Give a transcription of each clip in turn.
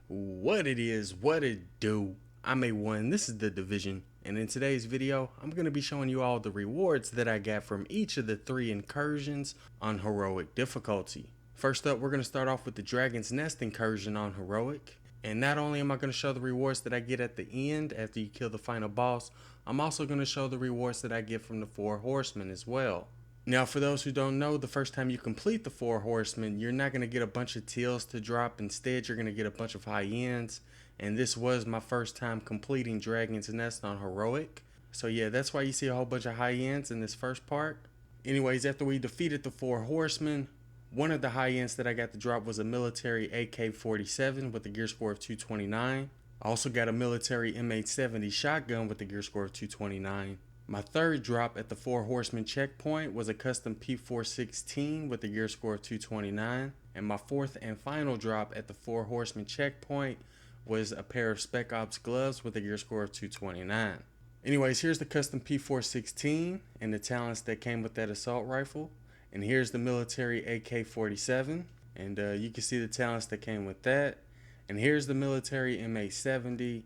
What it is, what it do. I'm A1, this is the Division, and in today's video, I'm going to be showing you all the rewards that I got from each of the 3 incursions on Heroic difficulty. First up, we're going to start off with the Dragon's Nest incursion on Heroic. And not only am I going to show the rewards that I get at the end after you kill the final boss, I'm also going to show the rewards that I get from the 4 Horsemen as well. Now, for those who don't know, the first time you complete the 4 Horsemen, you're not going to get a bunch of teals to drop. Instead, you're going to get a bunch of high ends. And this was my first time completing Dragon's Nest on Heroic. So yeah, that's why you see a whole bunch of high ends in this first part. Anyways, after we defeated the 4 Horsemen, one of the high ends that I got to drop was a military AK-47 with a gear score of 229. I also got a military M870 shotgun with a gear score of 229. My third drop at the 4 Horsemen checkpoint was a custom P416 with a gear score of 229. And my fourth and final drop at the 4 Horsemen checkpoint was a pair of Spec Ops gloves with a gear score of 229. Anyways, here's the custom P416 and the talents that came with that assault rifle. And here's the military AK-47, and you can see the talents that came with that. And here's the military M870,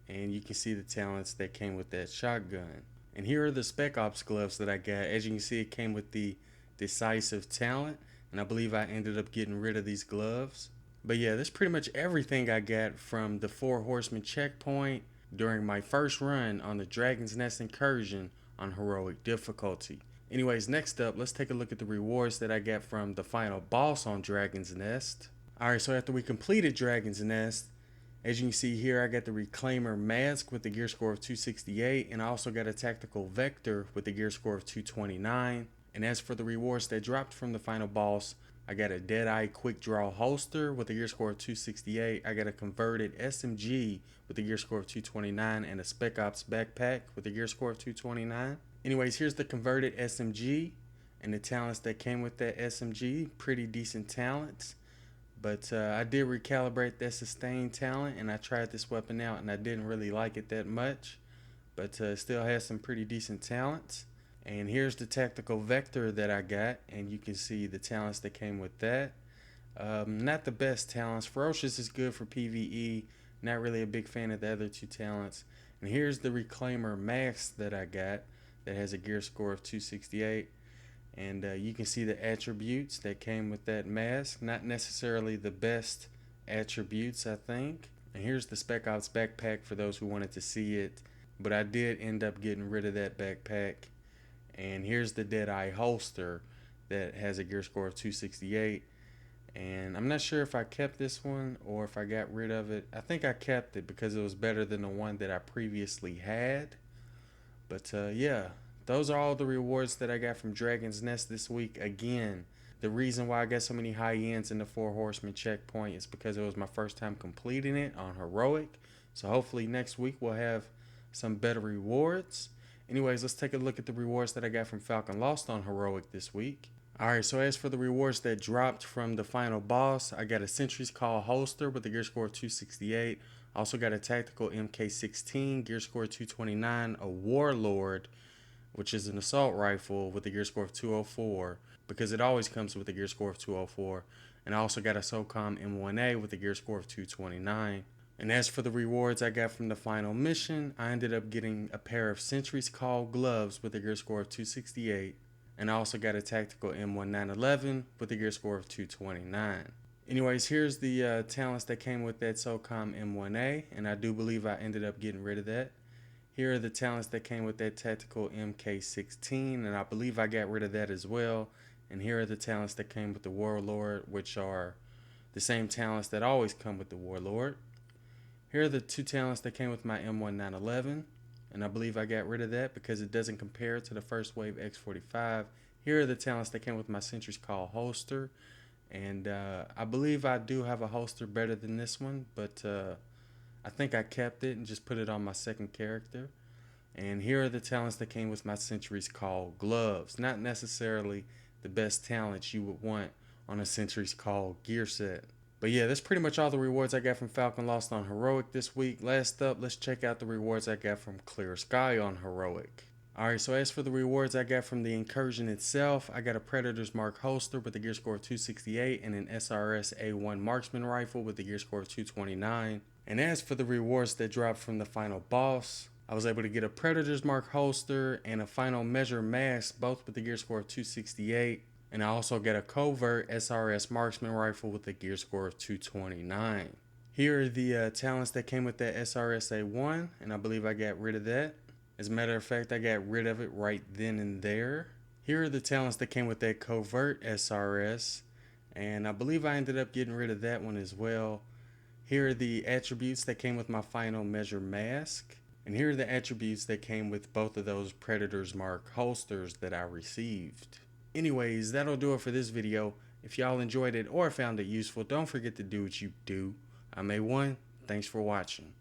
and you can see the talents that came with that shotgun. And here are the Spec Ops gloves that I got. As you can see, it came with the decisive talent, and I believe I ended up getting rid of these gloves. But yeah, that's pretty much everything I got from the 4 Horsemen checkpoint during my first run on the Dragon's Nest incursion on Heroic difficulty. Anyways, next up, let's take a look at the rewards that I got from the final boss on Dragon's Nest. Alright, so after we completed Dragon's Nest, as you can see here, I got the Reclaimer Mask with the gear score of 268, and I also got a Tactical Vector with the gear score of 229. And as for the rewards that dropped from the final boss, I got a Deadeye Quick Draw Holster with a gear score of 268. I got a converted SMG with a gear score of 229 and a Spec Ops backpack with a gear score of 229. Anyways, here's the converted SMG and the talents that came with that SMG. Pretty decent talents. But I did recalibrate that sustain talent, and I tried this weapon out, and I didn't really like it that much. But still has some pretty decent talents. And here's the Tactical Vector that I got, and you can see the talents that came with that. Not the best talents. Ferocious is good for PvE. Not really a big fan of the other 2 talents. And here's the Reclaimer Mask that I got that has a gear score of 268. And you can see the attributes that came with that mask. Not necessarily the best attributes, I think. And here's the Spec Ops backpack for those who wanted to see it. But I did end up getting rid of that backpack. And here's the Deadeye holster that has a gear score of 268. And I'm not sure if I kept this one or if I got rid of it. I think I kept it because it was better than the one that I previously had. But yeah, those are all the rewards that I got from Dragon's Nest this week. Again, the reason why I got so many high ends in the 4 Horsemen checkpoint is because it was my first time completing it on Heroic. So hopefully next week we'll have some better rewards. Anyways, let's take a look at the rewards that I got from Falcon Lost on Heroic this week. Alright, so as for the rewards that dropped from the final boss, I got a Sentry's Call holster with a gear score of 268. I also got a tactical MK16, gear score 229, a Warlord, which is an assault rifle with a gear score of 204, because it always comes with a gear score of 204. And I also got a SOCOM M1A with a gear score of 229. And as for the rewards I got from the final mission, I ended up getting a pair of Sentry's Call gloves with a gear score of 268. And I also got a tactical M1911 with a gear score of 229. Anyways, here's the talents that came with that SOCOM M1A, and I do believe I ended up getting rid of that. Here are the talents that came with that tactical MK16, and I believe I got rid of that as well. And here are the talents that came with the Warlord, which are the same talents that always come with the Warlord. Here are the 2 talents that came with my M1911, and I believe I got rid of that because it doesn't compare to the First Wave X45. Here are the talents that came with my Sentry's Call holster, and I believe I do have a holster better than this one, but I think I kept it and just put it on my second character. And here are the talents that came with my Sentry's Call gloves. Not necessarily the best talents you would want on a Sentry's Call gear set. But yeah, that's pretty much all the rewards I got from Falcon Lost on Heroic this week. Last up, let's check out the rewards I got from Clear Sky on Heroic. Alright, so as for the rewards I got from the incursion itself, I got a Predator's Mark holster with a gear score of 268 and an SRS A1 marksman rifle with a gear score of 229. And as for the rewards that dropped from the final boss, I was able to get a Predator's Mark holster and a final measure mask, both with a gear score of 268. And I also got a covert SRS marksman rifle with a gear score of 229. Here are the talents that came with that SRS A1, and I believe I got rid of that. As a matter of fact, I got rid of it right then and there. Here are the talents that came with that covert SRS, and I believe I ended up getting rid of that one as well. Here are the attributes that came with my final measure mask, and here are the attributes that came with both of those Predator's Mark holsters that I received. Anyways, that'll do it for this video. If y'all enjoyed it or found it useful, don't forget to do what you do. I'm A1. Thanks for watching.